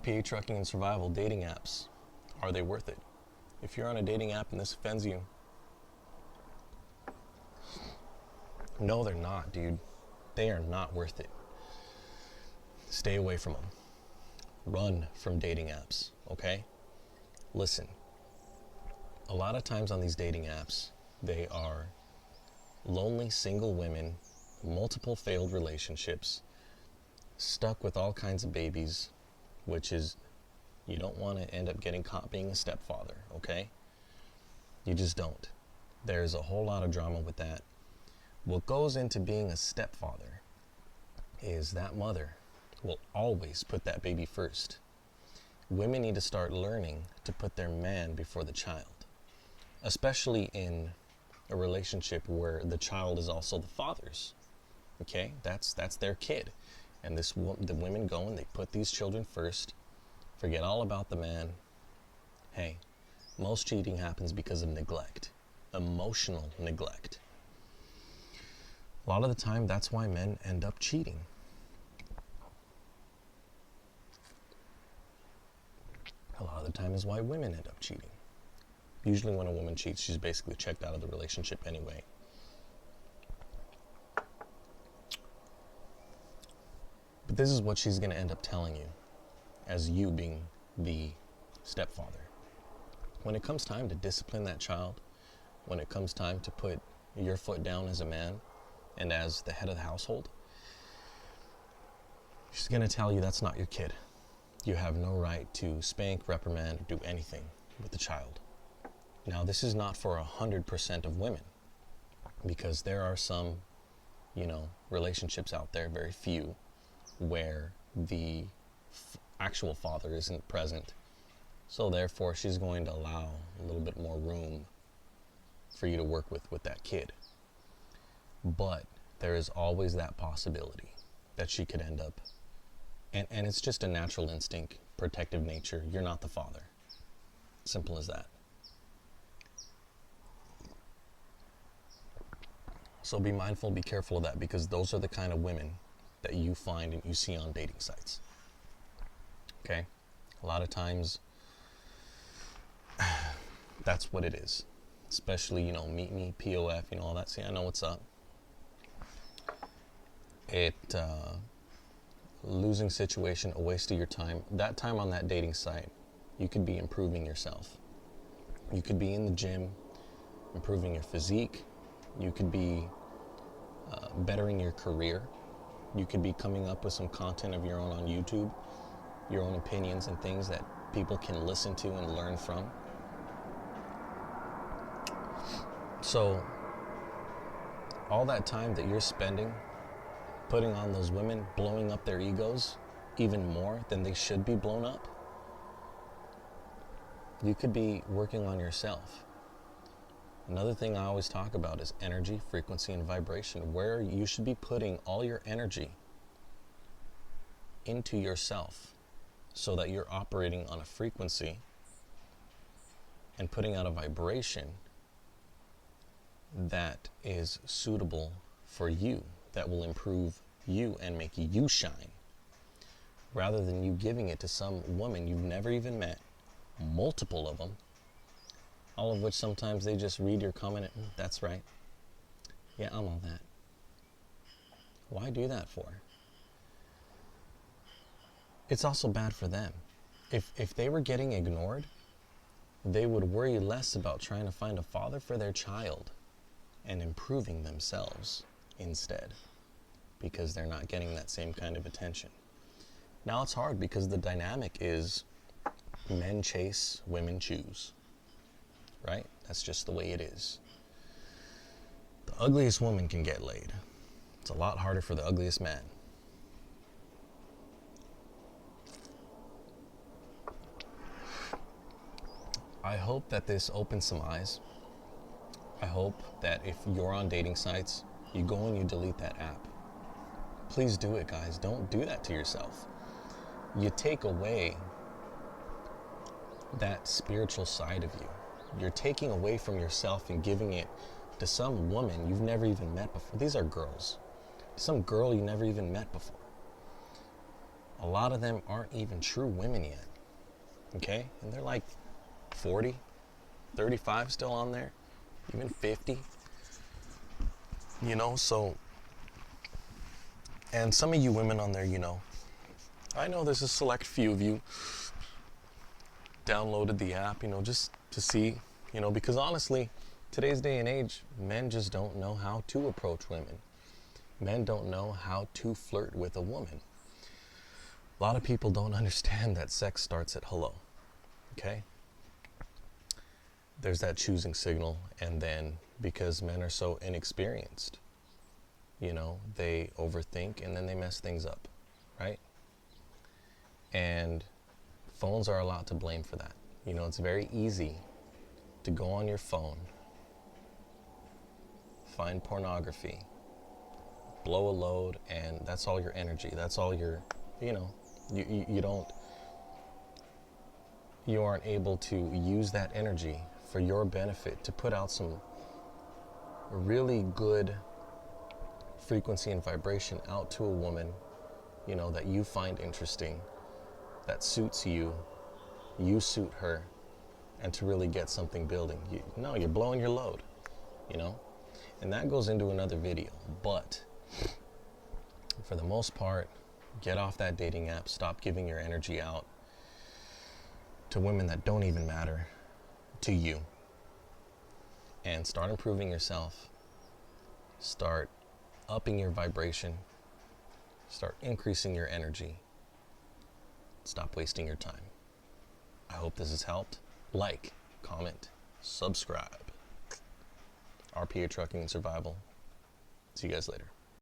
RPA Trucking and Survival dating apps, are they worth it? If you're on a dating app and this offends you, no, they're not, dude. They are not worth it. Stay away from them. Run from dating apps, okay? Listen, a lot of times on these dating apps, they are lonely single women, multiple failed relationships, stuck with all kinds of babies, which is, you don't want to end up getting caught being a stepfather, okay? You just don't. There's a whole lot of drama with that. What goes into being a stepfather is that mother will always put that baby first. Women need to start learning to put their man before the child, especially in a relationship where the child is also the father's. Okay, that's their kid, and the women go and they put these children first, forget all about the man. Hey, most cheating happens because of neglect, emotional neglect. A lot of the time, that's why men end up cheating. A lot of the time is why women end up cheating. Usually when a woman cheats, she's basically checked out of the relationship anyway. But this is what she's going to end up telling you, as you being the stepfather. When it comes time to discipline that child, when it comes time to put your foot down as a man and as the head of the household, she's going to tell you that's not your kid. You have no right to spank, reprimand, or do anything with the child. Now, this is not for 100% of women, because there are some, relationships out there, very few, where the actual father isn't present. So therefore, she's going to allow a little bit more room for you to work with that kid. But there is always that possibility that she could end up, and it's just a natural instinct, protective nature. You're not the father. Simple as that. So be mindful, be careful of that, because those are the kind of women that you find and you see on dating sites. Okay? A lot of times, that's what it is. Especially, meet me, POF, all that. See, I know what's up. Losing situation, a waste of your time. That time on that dating site, you could be improving yourself. You could be in the gym, improving your physique. You could be bettering your career. You could be coming up with some content of your own on YouTube, your own opinions and things that people can listen to and learn from. So, all that time that you're spending putting on those women, blowing up their egos even more than they should be blown up, you could be working on yourself. Another thing I always talk about is energy, frequency, and vibration, where you should be putting all your energy into yourself so that you're operating on a frequency and putting out a vibration that is suitable for you, that will improve you and make you shine, rather than you giving it to some woman you've never even met, multiple of them, all of which sometimes they just read your comment and, that's right. Yeah, I'm all that. Why do that for? It's also bad for them. If they were getting ignored, they would worry less about trying to find a father for their child and improving themselves instead, because they're not getting that same kind of attention. Now it's hard because the dynamic is men chase, women choose. Right? That's just the way it is. The ugliest woman can get laid. It's a lot harder for the ugliest man. I hope that this opens some eyes. I hope that if you're on dating sites, you go and you delete that app. Please do it, guys. Don't do that to yourself. You take away that spiritual side of you. You're taking away from yourself and giving it to some woman you've never even met before. These are girls. Some girl you never even met before. a lot of them aren't even true women yet. Okay? And they're like 40, 35 still on there, even 50. You know, so, and some of you women on there, you know, I know there's a select few of you downloaded the app, you know, just to see, you know, because honestly, today's day and age, men just don't know how to approach women. Men don't know how to flirt with a woman. A lot of people don't understand that sex starts at hello, okay? There's that choosing signal, and then because men are so inexperienced, you know, they overthink and then they mess things up, right? And phones are a lot to blame for that. You know, it's very easy to go on your phone, find pornography, blow a load, and that's all your energy. That's all your, you know, you aren't able to use that energy for your benefit to put out some really good frequency and vibration out to a woman, you know, that you find interesting, that suits you, you suit her, and to really get something building. No, you're blowing your load, you know? And that goes into another video, but for the most part, get off that dating app, stop giving your energy out to women that don't even matter to you, and start improving yourself, start upping your vibration, start increasing your energy, stop wasting your time. I hope this has helped. Like, comment, subscribe. RPA Trucking and Survival. See you guys later.